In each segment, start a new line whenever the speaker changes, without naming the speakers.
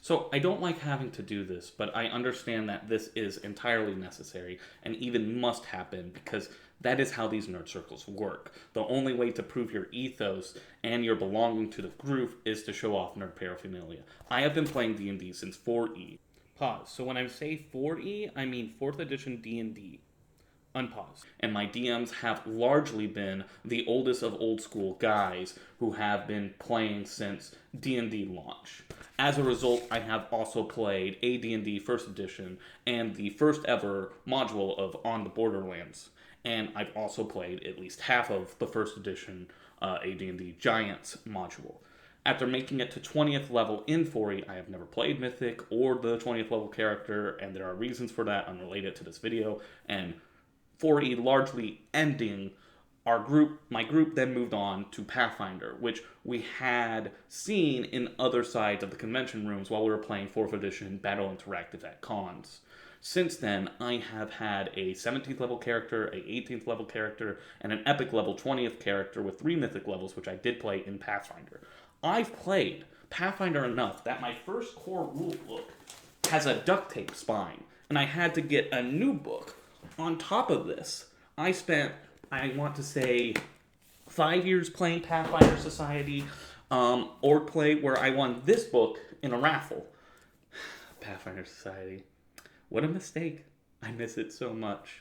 So I don't like having to do this, but I understand that this is entirely necessary and even must happen because that is how these nerd circles work. The only way to prove your ethos and your belonging to the group is to show off nerd paraphernalia. I have been playing D&D since 4E. Pause. So when I say 4E, I mean 4th edition D&D. Unpause. And my DMs have largely been the oldest of old school guys who have been playing since D&D launch. As a result, I have also played AD&D First Edition and the first ever module of On the Borderlands. And I've also played at least half of the First Edition AD&D Giants module. After making it to 20th level in 4E, I have never played Mythic or the 20th level character, and there are reasons for that unrelated to this video, and 4E largely ending, my group then moved on to Pathfinder, which we had seen in other sides of the convention rooms while we were playing 4th edition Battle Interactive at cons. Since then, I have had a 17th level character, a 18th level character, and an epic level 20th character with 3 mythic levels, which I did play in Pathfinder. I've played Pathfinder enough that my first core rule book has a duct tape spine, and I had to get a new book. On top of this, I spent, I want to say, 5 years playing Pathfinder Society, Org Play, where I won this book in a raffle. Pathfinder Society. What a mistake. I miss it so much.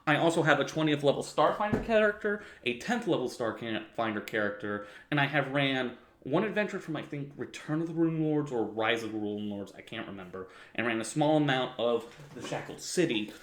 I also have a 20th level Starfinder character, a 10th level Starfinder character, and I have ran one adventure from, I think, Return of the Rune Lords or Rise of the Rune Lords, I can't remember, and ran a small amount of the Shackled City,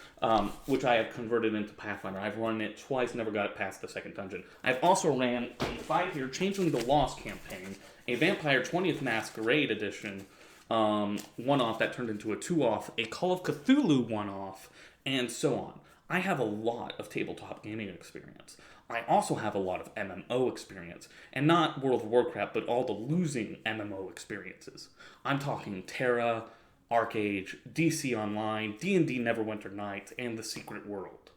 which I have converted into Pathfinder. I've run it twice, never got past the second dungeon. I've also ran a 5-year Changeling the Lost campaign, a Vampire 20th Masquerade edition, one-off that turned into a 2-off, a Call of Cthulhu one-off, and so on. I have a lot of tabletop gaming experience. I also have a lot of MMO experience, and not World of Warcraft, but all the losing MMO experiences. I'm talking Terra, ArcAge, DC Online, D&D Neverwinter Nights, and The Secret World.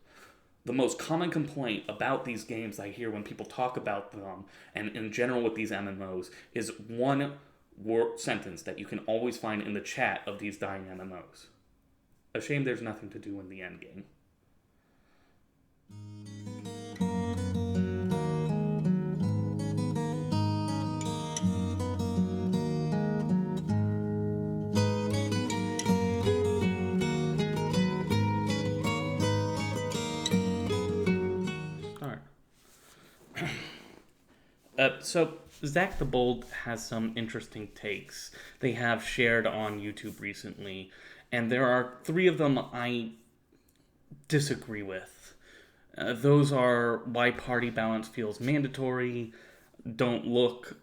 The most common complaint about these games I hear when people talk about them, and in general with these MMOs, is one sentence that you can always find in the chat of these dying MMOs. A shame there's nothing to do in the endgame. So Zach the Bold has some interesting takes they have shared on YouTube recently, and there are 3 of them I disagree with. Those are why party balance feels mandatory, don't look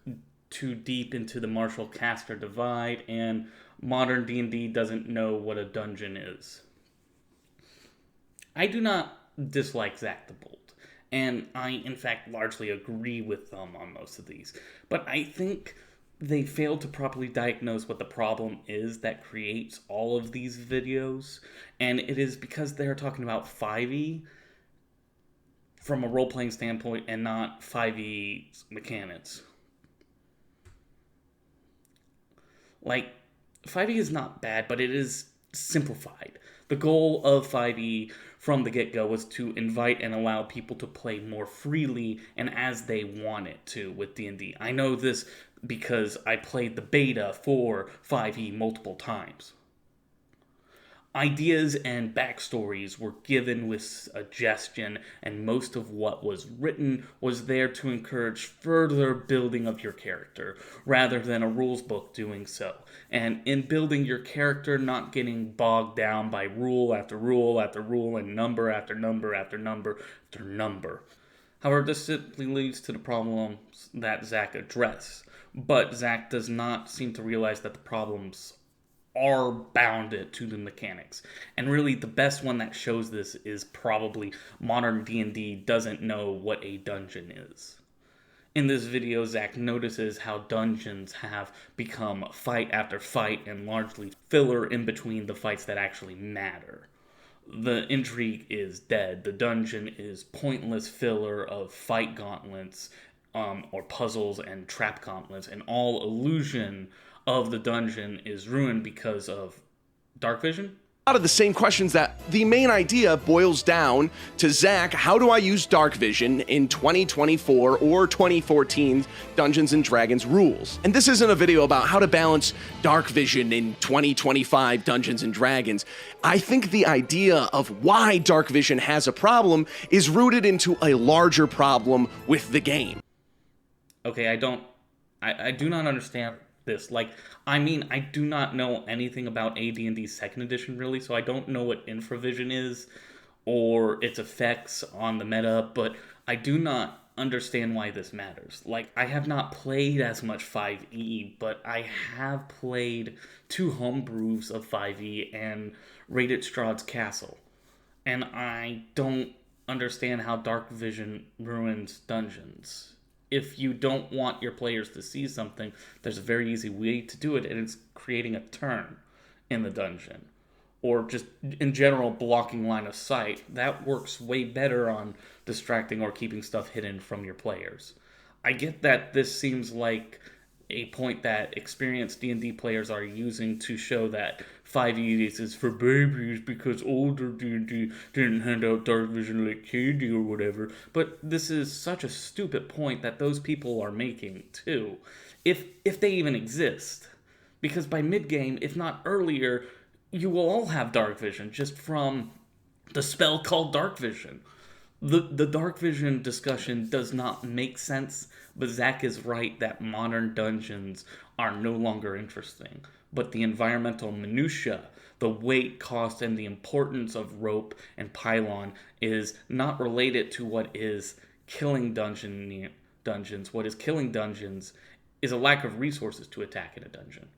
too deep into the martial caster divide, and modern D&D doesn't know what a dungeon is. I do not dislike Zach the Bold. And I, in fact, largely agree with them on most of these. But I think they failed to properly diagnose what the problem is that creates all of these videos. And it is because they're talking about 5e from a role-playing standpoint and not 5e mechanics. Like, 5e is not bad, but it is simplified. The goal of 5e from the get-go was to invite and allow people to play more freely and as they want it to with D&D. I know this because I played the beta for 5e multiple times. Ideas and backstories were given with suggestion, and most of what was written was there to encourage further building of your character, rather than a rules book doing so. And in building your character, not getting bogged down by rule after rule after rule and number after number after number after number. However, this simply leads to the problems that Zach addressed, but Zach does not seem to realize that the problems are bounded to the mechanics. And really, the best one that shows this is probably modern D&D doesn't know what a dungeon is. In this video, Zach notices how dungeons have become fight after fight and largely filler in between the fights that actually matter. The intrigue is dead. The dungeon is pointless filler of fight gauntlets or puzzles and trap gauntlets, and all illusion of the dungeon is ruined because of dark vision.
A lot of the same questions that the main idea boils down to Zach, how do I use dark vision in 2024 or 2014 Dungeons and Dragons rules? And this isn't a video about how to balance dark vision in 2025 Dungeons and Dragons. I think the idea of why dark vision has a problem is rooted into a larger problem with the game.
Okay, I do not understand this. Like, I mean, I do not know anything about AD&D 2nd edition, really, so I don't know what infravision is or its effects on the meta, but I do not understand why this matters. Like, I have not played as much 5e, but I have played 2 homebrews of 5e and raided Strahd's Castle, and I don't understand how dark vision ruins dungeons. If you don't want your players to see something, there's a very easy way to do it, and it's creating a turn in the dungeon. Or just, in general, blocking line of sight. That works way better on distracting or keeping stuff hidden from your players. I get that this seems like a point that experienced D&D players are using to show that 5e is for babies because older D&D didn't hand out dark vision like KD or whatever. But this is such a stupid point that those people are making too, if they even exist. Because by mid-game, if not earlier, you will all have dark vision just from the spell called dark vision. The dark vision discussion does not make sense, but Zach is right that modern dungeons are no longer interesting. But the environmental minutiae, the weight, cost, and the importance of rope and pylon is not related to what is killing dungeons. What is killing dungeons is a lack of resources to attack in a dungeon.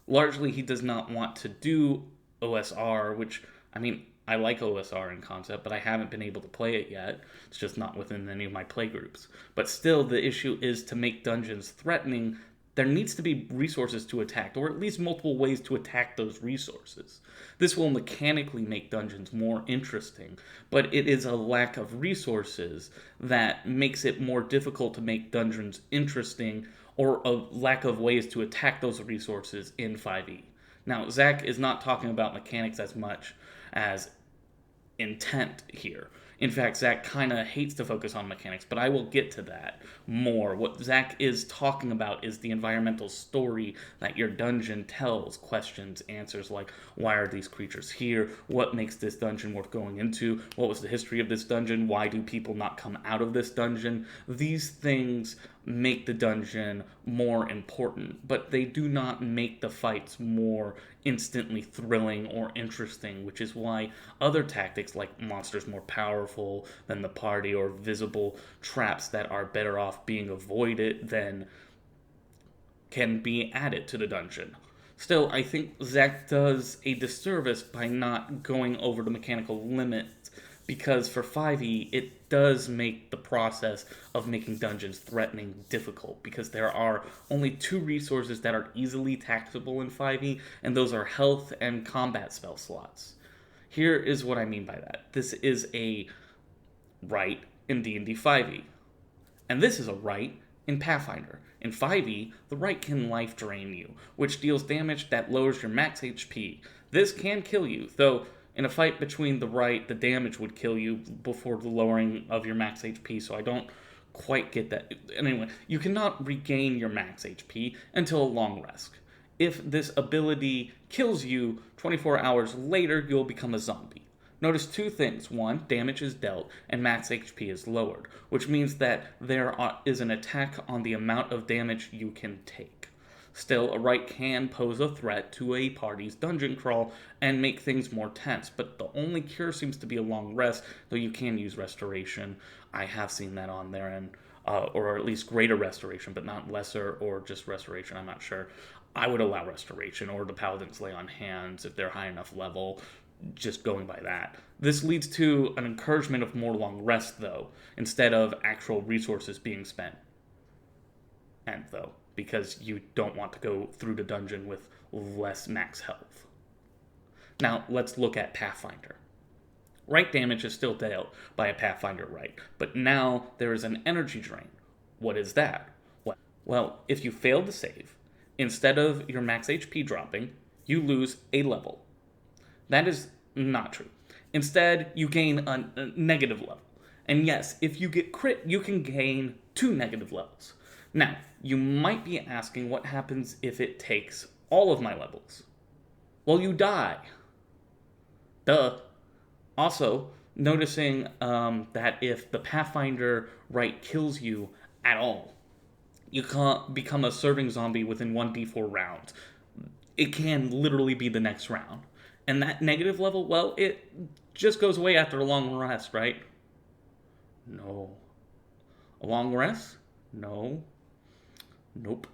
Largely, he does not want to do OSR, which, I mean, I like OSR in concept, but I haven't been able to play it yet. It's just not within any of my play groups. But still, the issue is to make dungeons threatening, there needs to be resources to attack, or at least multiple ways to attack those resources. This will mechanically make dungeons more interesting, but it is a lack of resources that makes it more difficult to make dungeons interesting, or a lack of ways to attack those resources in 5e. Now, Zach is not talking about mechanics as much as intent here. In fact, Zach kind of hates to focus on mechanics, but I will get to that more. What Zach is talking about is the environmental story that your dungeon tells. Questions, answers like, why are these creatures here? What makes this dungeon worth going into? What was the history of this dungeon? Why do people not come out of this dungeon? These things make the dungeon more important, but they do not make the fights more instantly thrilling or interesting, which is why other tactics like monsters more powerful than the party or visible traps that are better off being avoided than can be added to the dungeon. Still, I think Zach does a disservice by not going over the mechanical limits, because for 5e, it does make the process of making dungeons threatening difficult, because there are only 2 resources that are easily taxable in 5e, and those are health and combat spell slots. Here is what I mean by that. This is a right in D&D 5e, and this is a right in Pathfinder. In 5e, the right can life drain you, which deals damage that lowers your max HP. This can kill you, though in a fight between the right, the damage would kill you before the lowering of your max HP, so I don't quite get that. Anyway, you cannot regain your max HP until a long rest. If this ability kills you, 24 hours later, you'll become a zombie. Notice 2 things. 1, damage is dealt, and max HP is lowered, which means that there is an attack on the amount of damage you can take. Still, a right can pose a threat to a party's dungeon crawl and make things more tense, but the only cure seems to be a long rest, though you can use restoration. I have seen that on there, and or at least greater restoration, but not lesser, or just restoration, I'm not sure. I would allow restoration, or the paladins lay on hands if they're high enough level, just going by that. This leads to an encouragement of more long rest, though, instead of actual resources being spent. Because you don't want to go through the dungeon with less max health. Now, let's look at Pathfinder. Right damage is still dealt by a Pathfinder right, but now there is an energy drain. What is that? Well, if you fail to save, Instead of your max HP dropping, you lose a level. That is not true. Instead, you gain a negative level. And yes, if you get crit, you can gain 2 negative levels. Now, you might be asking what happens if it takes all of my levels. Well, you die. Duh. Also, noticing that if the Pathfinder right kills you at all, you can't become a serving zombie within 1d4 rounds. It can literally be the next round. And that negative level, well, it just goes away after a long rest, right? No. A long rest? No. Nope.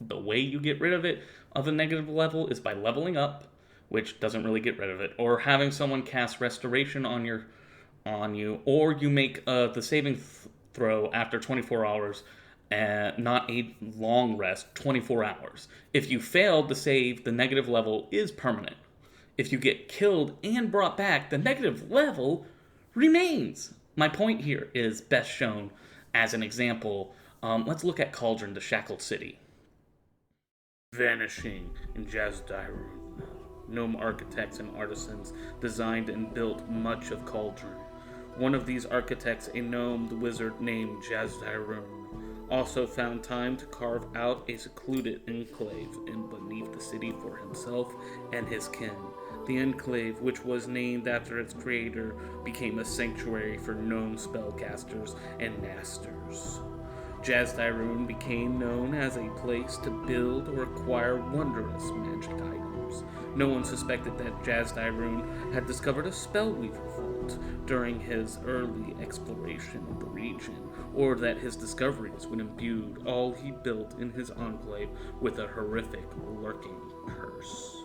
The way you get rid of it, of a negative level, is by leveling up, which doesn't really get rid of it, or having someone cast Restoration on you, or you make the saving throw after 24 hours, not a long rest, 24 hours. If you fail the save, the negative level is permanent. If you get killed and brought back, the negative level remains. My point here is best shown as an example. Let's look at Cauldron, the Shackled City. Vanishing in Jazdairun. Gnome architects and artisans designed and built much of Cauldron. One of these architects, a gnomed wizard named Jazdairun, also found time to carve out a secluded enclave in beneath the city for himself and his kin. The enclave, which was named after its creator, became a sanctuary for gnome spellcasters and masters. Jazdairun became known as a place to build or acquire wondrous magic items. No one suspected that Jazdairun had discovered a spellweaver vault during his early exploration of the region, or that his discoveries would imbue all he built in his enclave with a horrific lurking curse.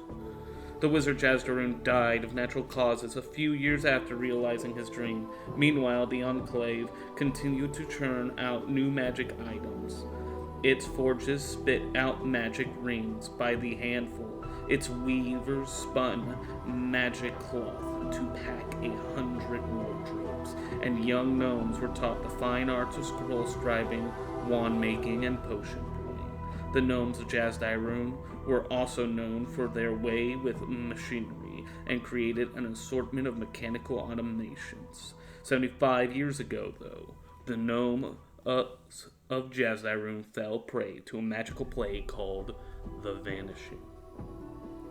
The wizard Jazdairun died of natural causes a few years after realizing his dream. Meanwhile, the Enclave continued to churn out new magic items. Its forges spit out magic rings by the handful. Its weavers spun magic cloth to pack 100 wardrobes, and young gnomes were taught the fine arts of scroll scribing, wand making, and potion brewing. The gnomes of Jazdairun were also known for their way with machinery and created an assortment of mechanical automations. 75 years ago, though, the gnome of Jazdairun fell prey to a magical plague called the Vanishing.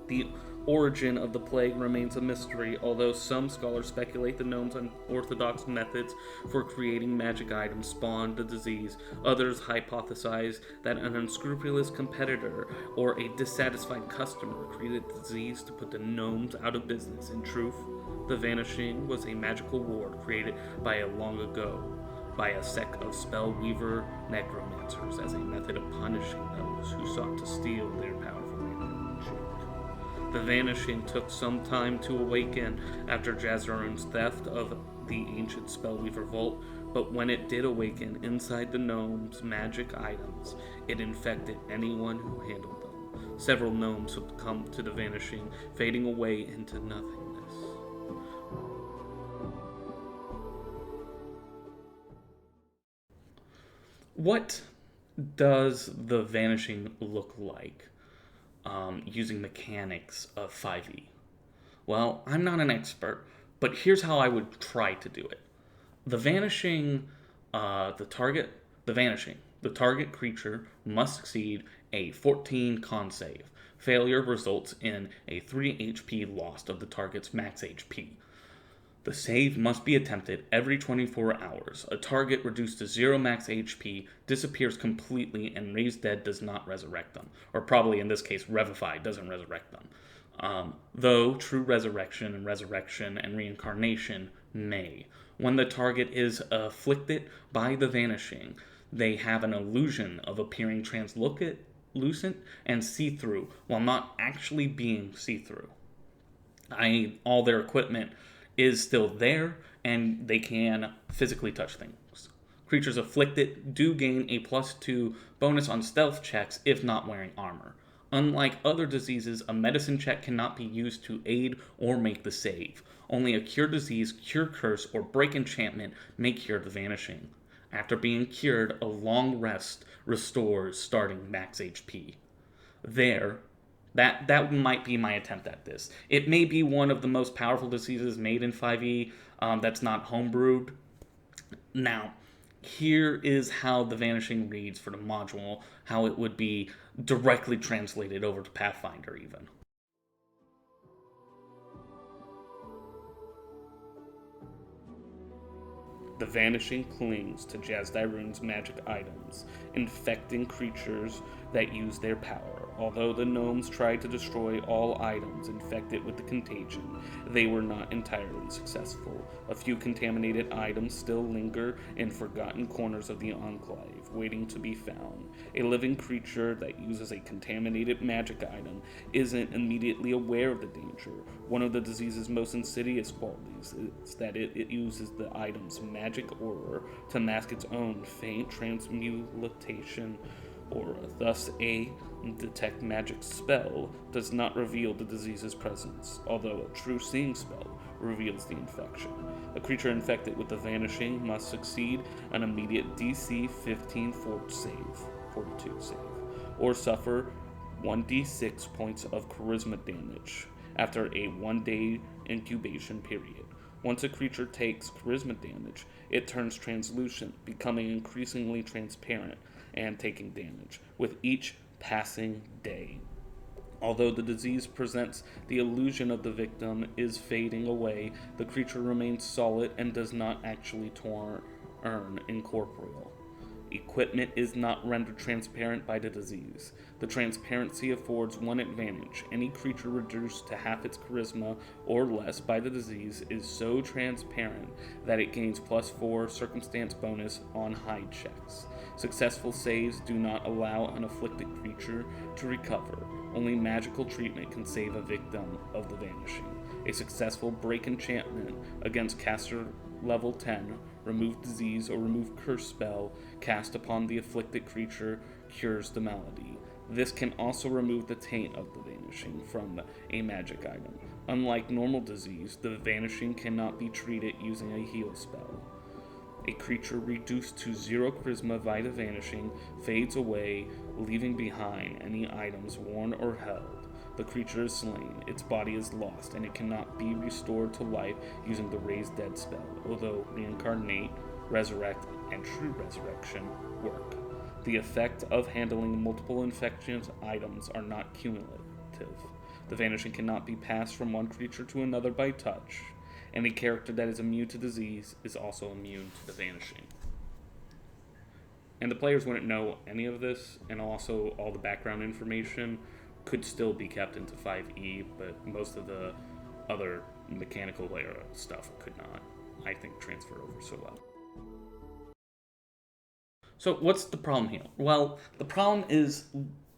The origin of the plague remains a mystery, although some scholars speculate the gnome's unorthodox methods for creating magic items spawned the disease. Others hypothesize that an unscrupulous competitor or a dissatisfied customer created the disease to put the gnomes out of business. In truth, the Vanishing was a magical ward created by a sect of spellweaver necromancers as a method of punishing those who sought to steal their powerful magic. The Vanishing took some time to awaken after Jazdairun's theft of the ancient Spellweaver Vault, but when it did awaken inside the gnome's magic items, it infected anyone who handled them. Several gnomes succumbed to the Vanishing, fading away into nothingness. What does the Vanishing look like? Using mechanics of 5e. Well, I'm not an expert, but here's how I would try to do it. The target creature must succeed a 14 con save. Failure results in a 3 HP lost of the target's max HP. The save must be attempted every 24 hours. A target reduced to 0 max HP disappears completely, and Raised Dead does not resurrect them. Or probably in this case, Revivify doesn't resurrect them. Though True Resurrection and Reincarnation may. When the target is afflicted by the Vanishing, they have an illusion of appearing translucent and see-through, while not actually being see-through. All their equipment is still there, and they can physically touch things. Creatures afflicted do gain a +2 bonus on stealth checks if not wearing armor. Unlike other diseases, a medicine check cannot be used to aid or make the save. Only a cure disease, cure curse, or break enchantment may cure the Vanishing. After being cured, a long rest restores starting max HP. there, that might be my attempt at this. It may be one of the most powerful diseases made in 5e that's not homebrewed. Now, here is how the Vanishing reads for the module, how it would be directly translated over to Pathfinder even. The Vanishing clings to Jazdairun's magic items, infecting creatures that use their power. Although the gnomes tried to destroy all items infected with the contagion, they were not entirely successful. A few contaminated items still linger in forgotten corners of the Enclave, waiting to be found. A living creature that uses a contaminated magic item isn't immediately aware of the danger. One of the disease's most insidious qualities is that it uses the item's magic aura to mask its own faint transmutation aura. Thus, a detect magic spell does not reveal the disease's presence, although a true seeing spell reveals the infection. A creature infected with the Vanishing must succeed an immediate DC 15 fortitude save, or suffer 1d6 points of charisma damage after a 1-day incubation period. Once a creature takes charisma damage, it turns translucent, becoming increasingly transparent and taking damage with each passing day. Although the disease presents the illusion of the victim is fading away, the creature remains solid and does not actually turn incorporeal. Equipment is not rendered transparent by the disease. The transparency affords one advantage. Any creature reduced to half its charisma or less by the disease is so transparent that it gains +4 circumstance bonus on hide checks. Successful saves do not allow an afflicted creature to recover. Only magical treatment can save a victim of the Vanishing. A successful break enchantment against caster level 10, remove disease or remove curse spell cast upon the afflicted creature cures the malady. This can also remove the taint of the Vanishing from a magic item. Unlike normal disease, the Vanishing cannot be treated using a heal spell. A creature reduced to 0 charisma by the Vanishing fades away, leaving behind any items worn or held. The creature is slain, its body is lost, and it cannot be restored to life using the Raise Dead spell, although Reincarnate, Resurrect, and True Resurrection work. The effect of handling multiple infections items are not cumulative. The Vanishing cannot be passed from one creature to another by touch. Any character that is immune to disease is also immune to the Vanishing. And the players wouldn't know any of this, and also all the background information could still be kept into 5e, but most of the other mechanical layer stuff could not, I think, transfer over so well. So what's the problem here? Well, the problem is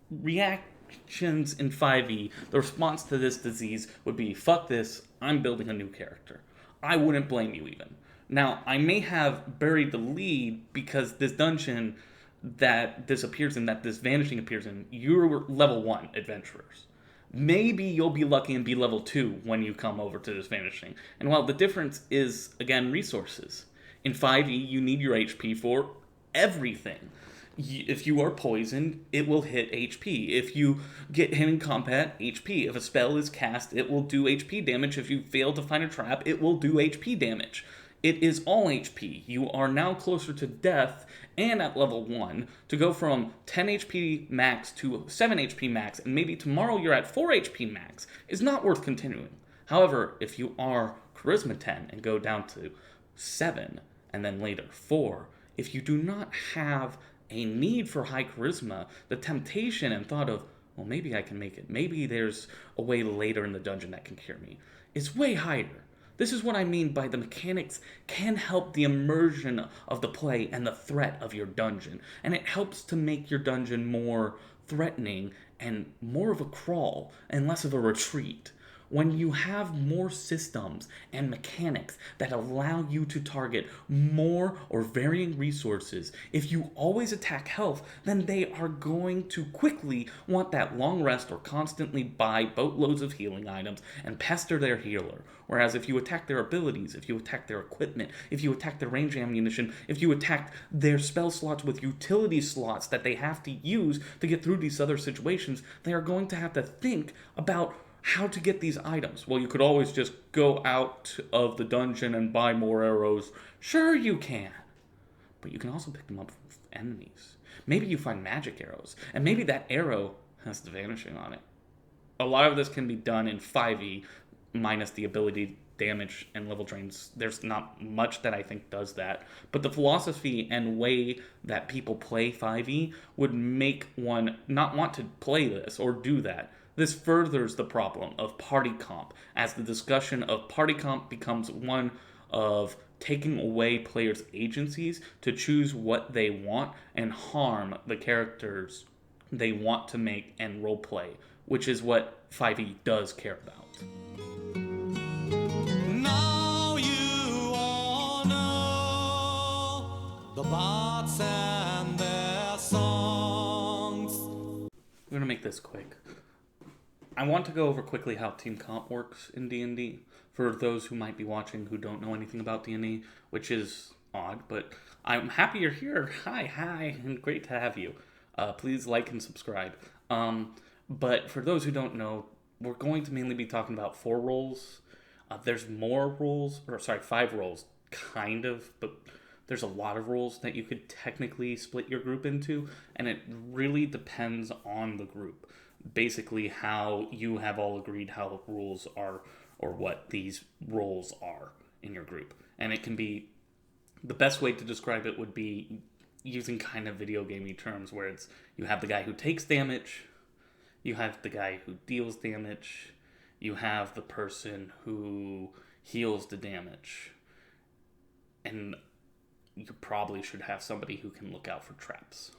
reactions in 5e. The response to this disease would be, fuck this, I'm building a new character. I wouldn't blame you even. Now, I may have buried the lead because this dungeon that this appears in, that this Vanishing appears in, you're level 1 adventurers. Maybe you'll be lucky and be level 2 when you come over to this Vanishing. And while the difference is, again, resources. In 5e, you need your HP for everything. If you are poisoned, it will hit HP. If you get hit in combat, HP. If a spell is cast, it will do HP damage. If you fail to find a trap, it will do HP damage. It is all HP. You are now closer to death and at level 1. To go from 10 HP max to 7 HP max, and maybe tomorrow you're at 4 HP max, is not worth continuing. However, if you are Charisma 10 and go down to 7, and then later 4, if you do not have a need for high charisma, the temptation and thought of, well, maybe I can make it, maybe there's a way later in the dungeon that can cure me, is way higher. This is what I mean by the mechanics can help the immersion of the play and the threat of your dungeon, and it helps to make your dungeon more threatening and more of a crawl and less of a retreat. When you have more systems and mechanics that allow you to target more or varying resources, if you always attack health, then they are going to quickly want that long rest or constantly buy boatloads of healing items and pester their healer. Whereas if you attack their abilities, if you attack their equipment, if you attack their range ammunition, if you attack their spell slots with utility slots that they have to use to get through these other situations, they are going to have to think about how to get these items. Well, you could always just go out of the dungeon and buy more arrows. Sure, you can. But you can also pick them up from enemies. Maybe you find magic arrows, and maybe that arrow has the vanishing on it. A lot of this can be done in 5e, minus the ability damage and level drains. There's not much that I think does that. But the philosophy and way that people play 5e would make one not want to play this or do that. This furthers the problem of party comp, as the discussion of party comp becomes one of taking away players' agencies to choose what they want and harm the characters they want to make and roleplay, which is what 5e does care about.
Now you all know the bots and their songs.
I'm going to make this quick. I want to go over quickly how team comp works in D&D for those who might be watching who don't know anything about D&D, which is odd, but I'm happy you're here. Hi, and great to have you. Please like and subscribe. But for those who don't know, we're going to mainly be talking about 4 roles. There's more roles, 5 roles, kind of, but there's a lot of roles that you could technically split your group into, and it really depends on the group. Basically how you have all agreed how the rules are, or what these roles are in your group. And it can be, the best way to describe it would be using kind of video gamey terms, where it's, you have the guy who takes damage, you have the guy who deals damage, you have the person who heals the damage, and you probably should have somebody who can look out for traps.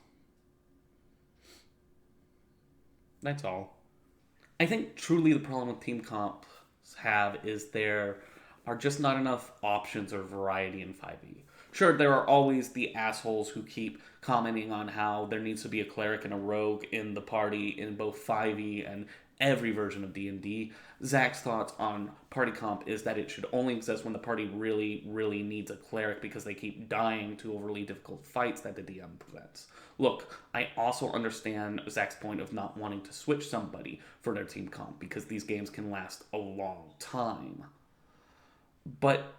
That's all. I think truly the problem with team comps have is there are just not enough options or variety in 5e. Sure, there are always the assholes who keep commenting on how there needs to be a cleric and a rogue in the party in both 5e and every version of D&D. Zach's thoughts on party comp is that it should only exist when the party really, really needs a cleric because they keep dying to overly difficult fights that the DM presents. Look, I also understand Zach's point of not wanting to switch somebody for their team comp because these games can last a long time. But,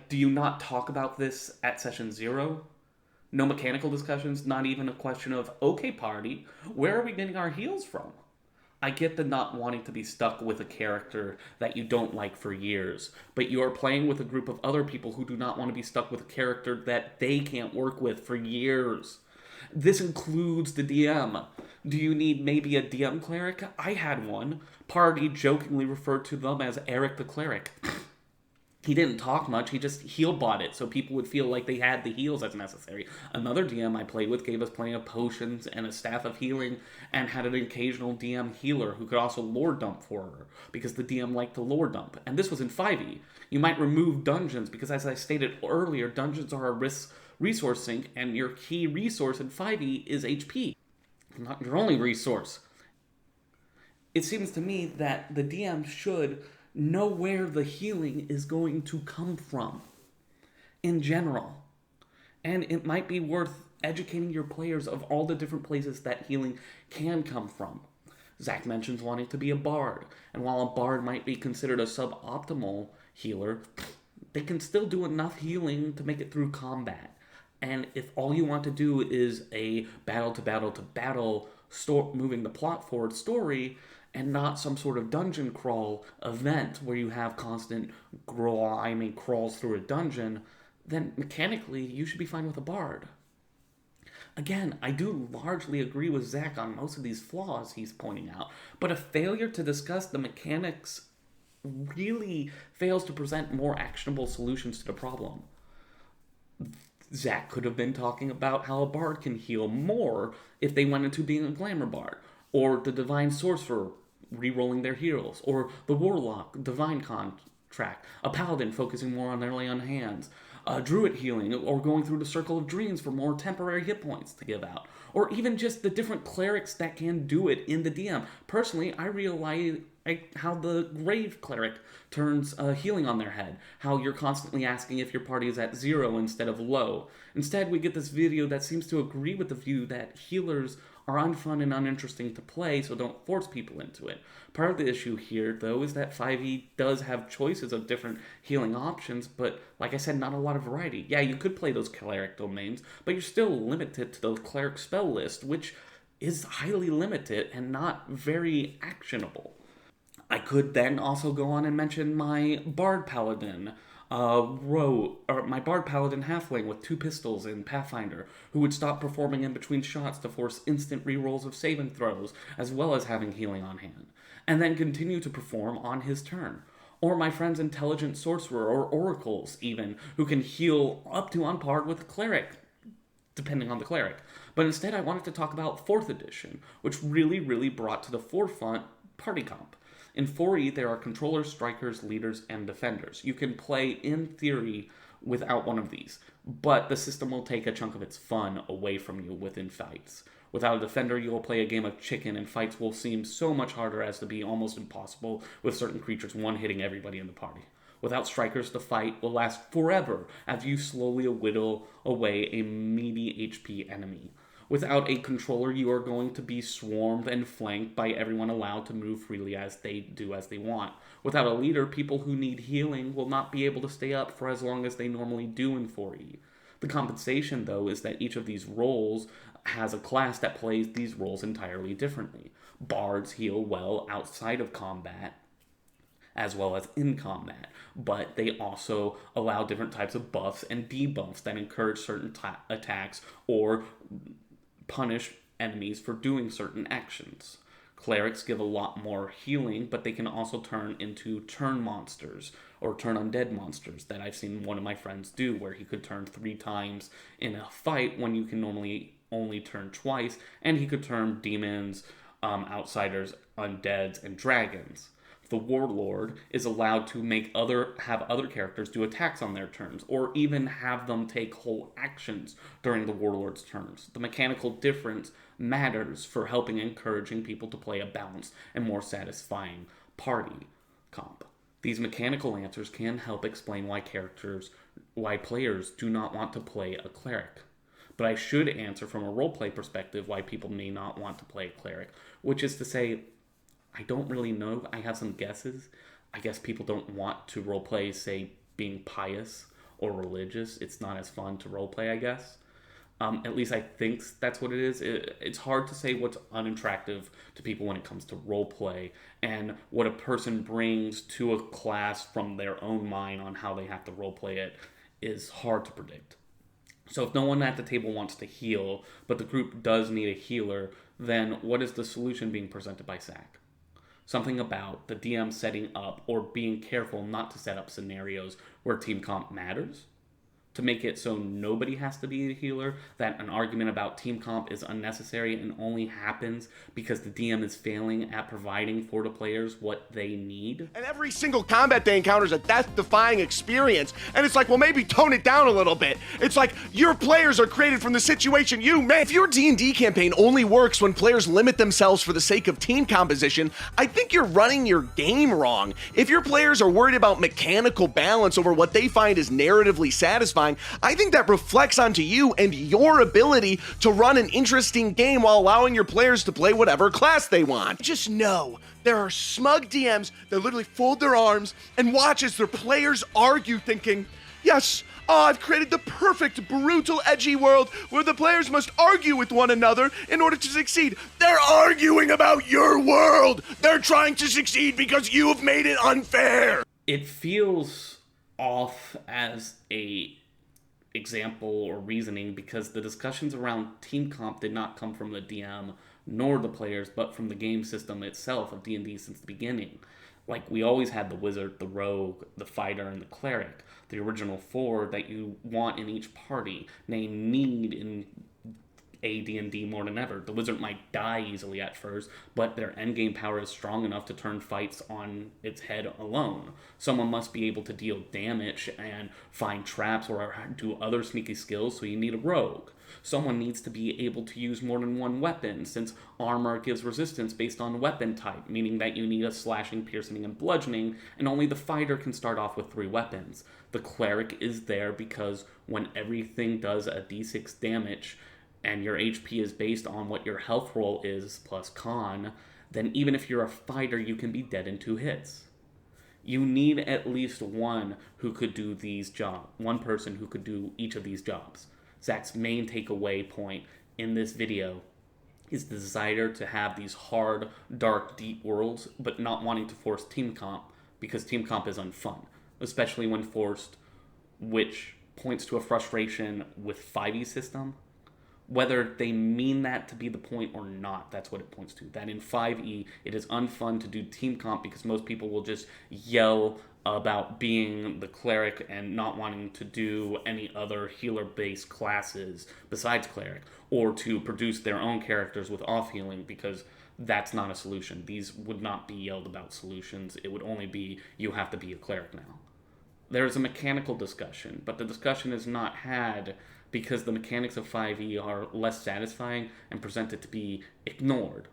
do you not talk about this at session 0? No mechanical discussions, not even a question of, okay party, where are we getting our heals from? I get the not wanting to be stuck with a character that you don't like for years, but you are playing with a group of other people who do not want to be stuck with a character that they can't work with for years. This includes the DM. Do you need maybe a DM cleric? I had one. Party jokingly referred to them as Eric the Cleric. He didn't talk much, he just heal bought it, so people would feel like they had the heals as necessary. Another DM I played with gave us plenty of potions and a staff of healing, and had an occasional DM healer who could also lore dump for her, because the DM liked to lore dump. And this was in 5e. You might remove dungeons, because as I stated earlier, dungeons are a resource sink, and your key resource in 5e is HP. Not your only resource. It seems to me that the DM should know where the healing is going to come from in general. And it might be worth educating your players of all the different places that healing can come from. Zach mentions wanting to be a bard, and while a bard might be considered a suboptimal healer, they can still do enough healing to make it through combat. And if all you want to do is a battle-to-battle-to-battle moving the plot forward story, and not some sort of dungeon crawl event where you have constant crawls through a dungeon, then mechanically you should be fine with a bard. Again, I do largely agree with Zach on most of these flaws he's pointing out, but a failure to discuss the mechanics really fails to present more actionable solutions to the problem. Zach could have been talking about how a bard can heal more if they went into being a glamour bard, or the divine sorcerer re-rolling their heals, or the Warlock, Divine Contract, a Paladin focusing more on their lay on hands, Druid healing, or going through the Circle of Dreams for more temporary hit points to give out, or even just the different clerics that can do it in the DM. Personally, I realize how the Grave Cleric turns healing on their head, how you're constantly asking if your party is at 0 instead of low. Instead, we get this video that seems to agree with the view that healers are unfun and uninteresting to play, so don't force people into it. Part of the issue here, though, is that 5e does have choices of different healing options, but like I said, not a lot of variety. Yeah, you could play those cleric domains, but you're still limited to the cleric spell list, which is highly limited and not very actionable. I could then also go on and mention my Bard Paladin, my Bard Paladin halfling with 2 pistols in Pathfinder, who would stop performing in between shots to force instant rerolls of saving throws, as well as having healing on hand, and then continue to perform on his turn. Or my friend's Intelligent Sorcerer, or Oracles even, who can heal up to on par with a Cleric, depending on the Cleric. But instead I wanted to talk about 4th edition, which really brought to the forefront party comp. In 4e, there are controllers, strikers, leaders, and defenders. You can play, in theory, without one of these, but the system will take a chunk of its fun away from you within fights. Without a defender, you will play a game of chicken, and fights will seem so much harder as to be almost impossible, with certain creatures one-hitting everybody in the party. Without strikers, the fight will last forever as you slowly whittle away a meaty HP enemy. Without a controller, you are going to be swarmed and flanked by everyone allowed to move freely as they want. Without a leader, people who need healing will not be able to stay up for as long as they normally do in 4e. The compensation, though, is that each of these roles has a class that plays these roles entirely differently. Bards heal well outside of combat, as well as in combat, but they also allow different types of buffs and debuffs that encourage certain attacks or punish enemies for doing certain actions. Clerics give a lot more healing, but they can also turn into turn monsters or turn undead monsters that I've seen one of my friends do, where he could turn 3 times in a fight when you can normally only turn twice, and he could turn demons, outsiders, undeads, and dragons. The warlord is allowed to have other characters do attacks on their turns, or even have them take whole actions during the warlord's turns. The mechanical difference matters for helping encouraging people to play a balanced and more satisfying party comp. These mechanical answers can help explain why players do not want to play a cleric. But I should answer from a roleplay perspective why people may not want to play a cleric, which is to say, I don't really know. I have some guesses. I guess people don't want to roleplay, say, being pious or religious. It's not as fun to roleplay, I guess. At least I think that's what it is. It's hard to say what's unattractive to people when it comes to roleplay, and what a person brings to a class from their own mind on how they have to roleplay it is hard to predict. So if no one at the table wants to heal, but the group does need a healer, then what is the solution being presented by Zach? Something about the DM setting up or being careful not to set up scenarios where team comp matters, to make it so nobody has to be a healer, that an argument about team comp is unnecessary and only happens because the DM is failing at providing for the players what they need.
And every single combat they encounter is a death-defying experience, and it's like, well, maybe tone it down a little bit. It's like, your players are created from the situation you made. If your D&D campaign only works when players limit themselves for the sake of team composition, I think you're running your game wrong. If your players are worried about mechanical balance over what they find is narratively satisfying, I think that reflects onto you and your ability to run an interesting game while allowing your players to play whatever class they want. Just know there are smug DMs that literally fold their arms and watch as their players argue, thinking, yes, I've created the perfect, brutal, edgy world where the players must argue with one another in order to succeed. They're arguing about your world. They're trying to succeed because you've made it unfair.
It feels off as a example or reasoning because the discussions around team comp did not come from the DM nor the players, but from the game system itself of D&D since the beginning. Like, we always had the wizard, the rogue, the fighter, and the cleric, the original 4 that you want in each party. They need in D&D more than ever. The wizard might die easily at first, but their endgame power is strong enough to turn fights on its head alone. Someone must be able to deal damage and find traps or do other sneaky skills, so you need a rogue. Someone needs to be able to use more than one weapon, since armor gives resistance based on weapon type, meaning that you need a slashing, piercing, and bludgeoning, and only the fighter can start off with 3 weapons. The cleric is there because when everything does a d6 damage, and your HP is based on what your health roll is plus con, then even if you're a fighter, you can be dead in 2 hits. You need at least one who could do these jobs, one person who could do each of these jobs. Zach's main takeaway point in this video is the desire to have these hard, dark, deep worlds, but not wanting to force team comp, because team comp is unfun, especially when forced, which points to a frustration with 5e system. Whether they mean that to be the point or not, that's what it points to. That in 5e, it is unfun to do team comp because most people will just yell about being the cleric and not wanting to do any other healer-based classes besides cleric, or to produce their own characters with off-healing, because that's not a solution. These would not be yelled about solutions. It would only be, you have to be a cleric now. There is a mechanical discussion, but the discussion is not had because the mechanics of 5e are less satisfying and presented to be ignored.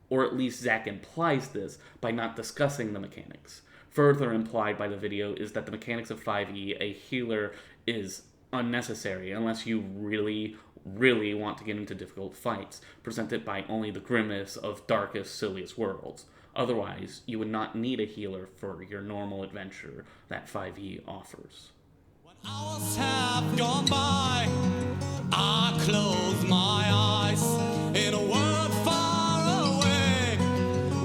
Or at least Zach implies this by not discussing the mechanics. Further implied by the video is that the mechanics of 5e, a healer is unnecessary unless you really, really want to get into difficult fights, presented by only the grimmest of darkest, silliest worlds. Otherwise, you would not need a healer for your normal adventure that 5e offers.
When hours have gone by, I close my eyes. In a world far away,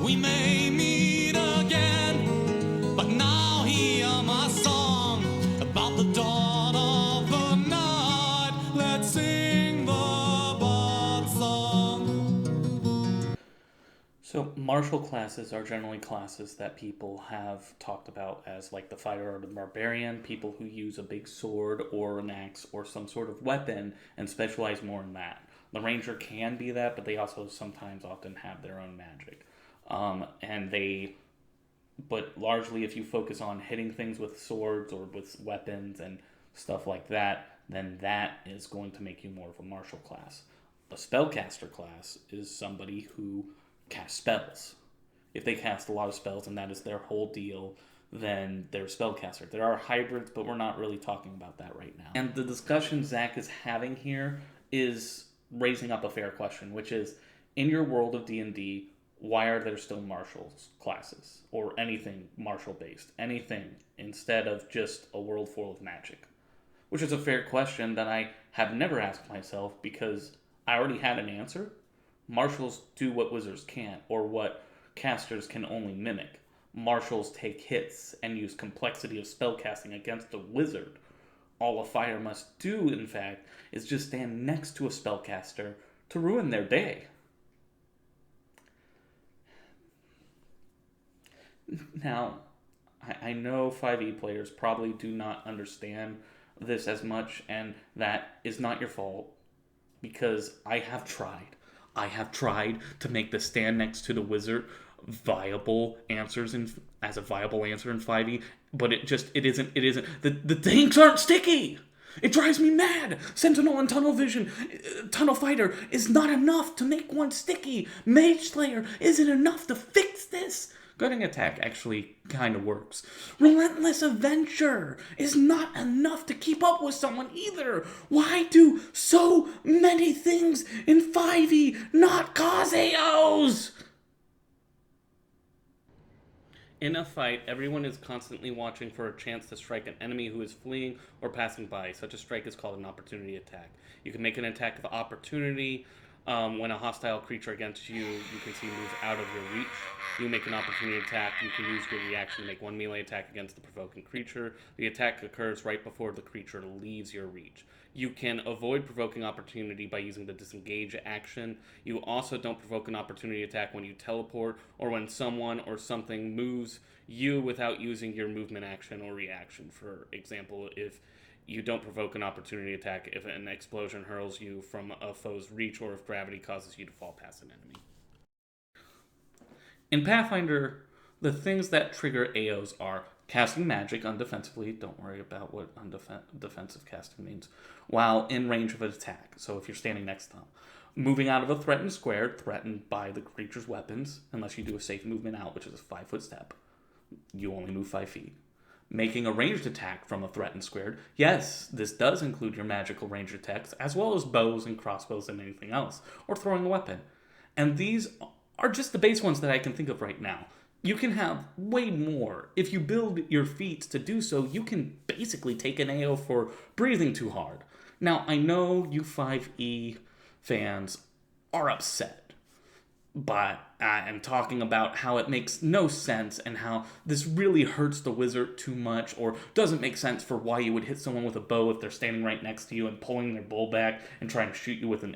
we may meet again. But now hear my song about the dawn of the night. Let's sing the bard song.
So martial classes are generally classes that people have talked about as like the fighter or the barbarian, people who use a big sword or an axe or some sort of weapon and specialize more in that. The ranger can be that, but they also sometimes often have their own magic. But largely if you focus on hitting things with swords or with weapons and stuff like that, then that is going to make you more of a martial class. A spellcaster class is somebody who cast spells. If they cast a lot of spells and that is their whole deal, then they're a spellcaster. There are hybrids, but we're not really talking about that right now. And the discussion Zach is having here is raising up a fair question, which is, in your world of D&D, why are there still martial classes? Or anything martial-based? Anything, instead of just a world full of magic? Which is a fair question that I have never asked myself, because I already had an answer. Martials do what wizards can't, or what casters can only mimic. Martials take hits and use complexity of spellcasting against a wizard. All a fighter must do, in fact, is just stand next to a spellcaster to ruin their day. Now, I know 5e players probably do not understand this as much, and that is not your fault, because I have tried. I have tried to make the stand next to the wizard viable answers as a viable answer in 5e, but it isn't. The things aren't sticky. It drives me mad. Sentinel and Tunnel Vision, Tunnel Fighter is not enough to make one sticky. Mage Slayer isn't enough to fix this. Gutting Attack actually kind of works. Relentless Adventure is not enough to keep up with someone either. Why do so many things in 5e not cause AOs? In a fight, everyone is constantly watching for a chance to strike an enemy who is fleeing or passing by. Such a strike is called an opportunity attack. You can make an attack of opportunity when a hostile creature against you can see moves out of your reach. You make an opportunity attack. You can use your reaction to make one melee attack against the provoking creature. The attack occurs right before the creature leaves your reach. You can avoid provoking opportunity by using the disengage action. You also don't provoke an opportunity attack when you teleport or when someone or something moves you without using your movement action or reaction. For example, if You don't provoke an opportunity attack if an explosion hurls you from a foe's reach or if gravity causes you to fall past an enemy. In Pathfinder, the things that trigger AOs are casting magic undefensively, don't worry about what defensive casting means, while in range of an attack, so if you're standing next to them. Moving out of a threatened square, threatened by the creature's weapons, unless you do a safe movement out, which is a 5-foot step. You only move 5 feet. Making a ranged attack from a threatened square. Yes, this does include your magical ranged attacks, as well as bows and crossbows and anything else, or throwing a weapon. And these are just the base ones that I can think of right now. You can have way more. If you build your feats to do so, you can basically take an AO for breathing too hard. Now, I know you 5e fans are upset but and talking about how it makes no sense and how this really hurts the wizard too much or doesn't make sense for why you would hit someone with a bow if they're standing right next to you and pulling their bow back and trying to shoot you with an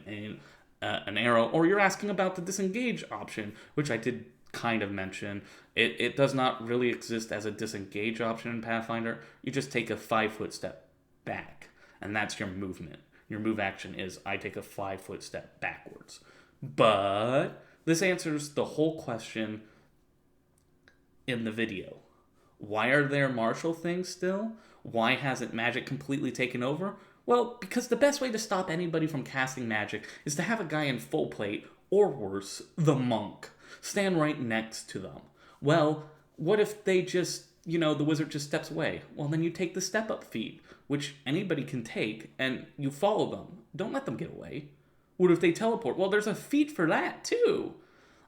arrow, or you're asking about the disengage option, which I did kind of mention. It does not really exist as a disengage option in Pathfinder. You just take a 5-foot step back, and that's your movement. Your move action is I take a 5-foot step backwards. But this answers the whole question in the video. Why are there martial things still? Why hasn't magic completely taken over? Well, because the best way to stop anybody from casting magic is to have a guy in full plate, or worse, the monk, stand right next to them. Well, what if they just, the wizard just steps away? Well, then you take the step-up feat, which anybody can take, and you follow them. Don't let them get away. What if they teleport? Well, there's a feat for that, too.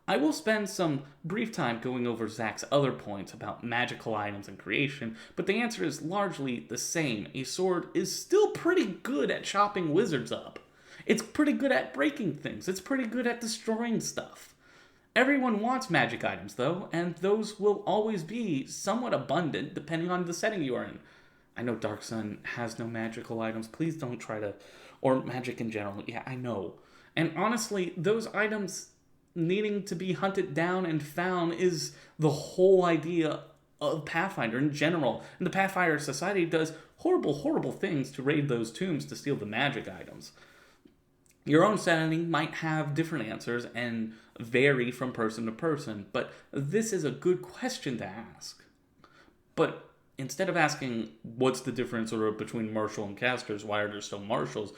I will spend some brief time going over Zach's other points about magical items and creation, but the answer is largely the same. A sword is still pretty good at chopping wizards up. It's pretty good at breaking things. It's pretty good at destroying stuff. Everyone wants magic items, though, and those will always be somewhat abundant depending on the setting you are in. I know Dark Sun has no magical items. Please don't try to... Or magic in general. Yeah, I know. And honestly, those items needing to be hunted down and found is the whole idea of Pathfinder in general. And the Pathfinder Society does horrible, horrible things to raid those tombs to steal the magic items. Your own setting might have different answers and vary from person to person, but this is a good question to ask. But instead of asking what's the difference between martial and casters, why are there still martials,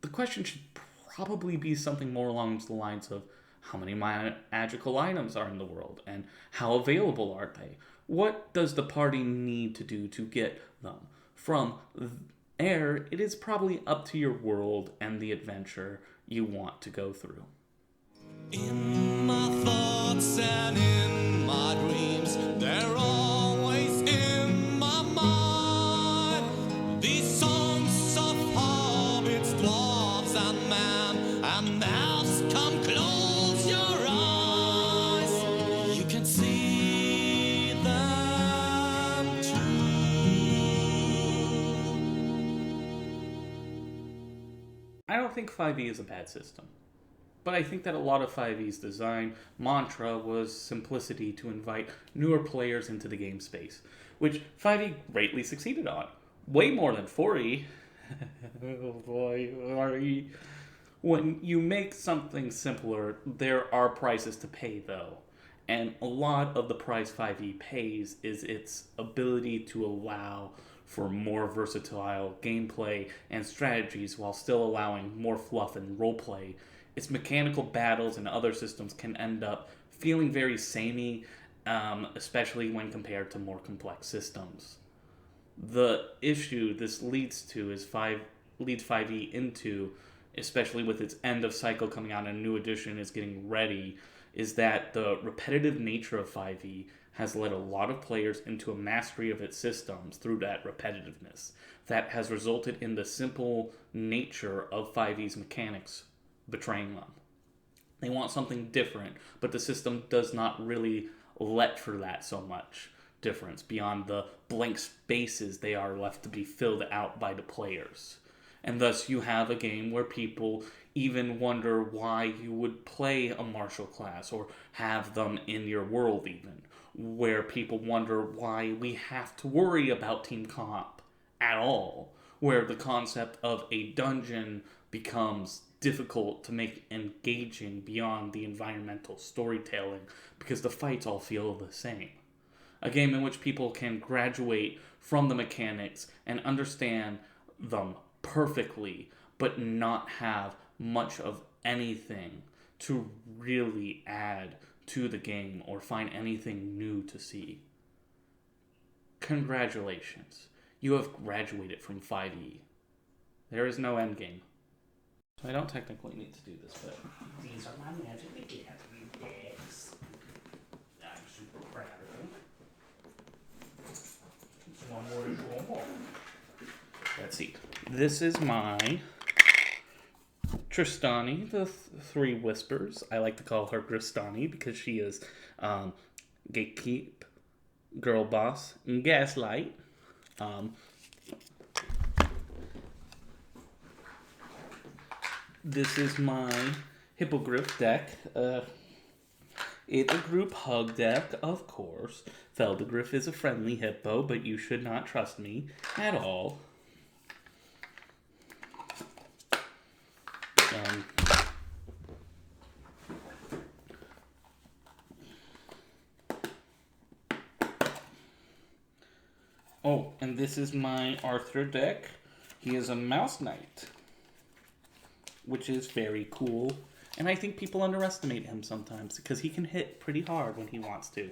the question should probably be something more along the lines of how many magical items are in the world and how available are they? What does the party need to do to get them? From there, it is probably up to your world and the adventure you want to go through.
In my thoughts and in my dreams, they're always in my mind. These songs of hobbits, dwarves, and man, and elves, come close your eyes. You can see them too.
I don't think 5e is a bad system. But I think that a lot of 5e's design mantra was simplicity to invite newer players into the game space, which 5e greatly succeeded on. Way more than 4e. Oh boy, 4e. When you make something simpler, there are prices to pay though. And a lot of the price 5e pays is its ability to allow for more versatile gameplay and strategies while still allowing more fluff and roleplay. Its mechanical battles and other systems can end up feeling very samey, especially when compared to more complex systems. The issue this leads 5e into, especially with its end of cycle coming out and a new edition is getting ready, is that the repetitive nature of 5e has led a lot of players into a mastery of its systems through that repetitiveness that has resulted in the simple nature of 5e's mechanics betraying them. They want something different, but the system does not really let for that so much difference beyond the blank spaces they are left to be filled out by the players. And thus you have a game where people even wonder why you would play a martial class or have them in your world even, where people wonder why we have to worry about team comp at all, where the concept of a dungeon becomes difficult to make engaging beyond the environmental storytelling because the fights all feel the same. A game in which people can graduate from the mechanics and understand them perfectly, but not have much of anything to really add to the game or find anything new to see. Congratulations. You have graduated from 5e. There is no endgame. So I don't technically need to do this, but these are my Magic the Gathering decks. I'm super proud of them. Just one more to go on. Let's see. This is my Tristani, the Three Whispers. I like to call her Tristani because she is Gatekeep, Girl Boss, and Gaslight. This is my Hippogriff deck. It's a group hug deck, of course. Feldegriff is a friendly hippo, but you should not trust me at all. Oh, and this is my Arthur deck. He is a Mouse Knight, which is very cool. And I think people underestimate him sometimes because he can hit pretty hard when he wants to.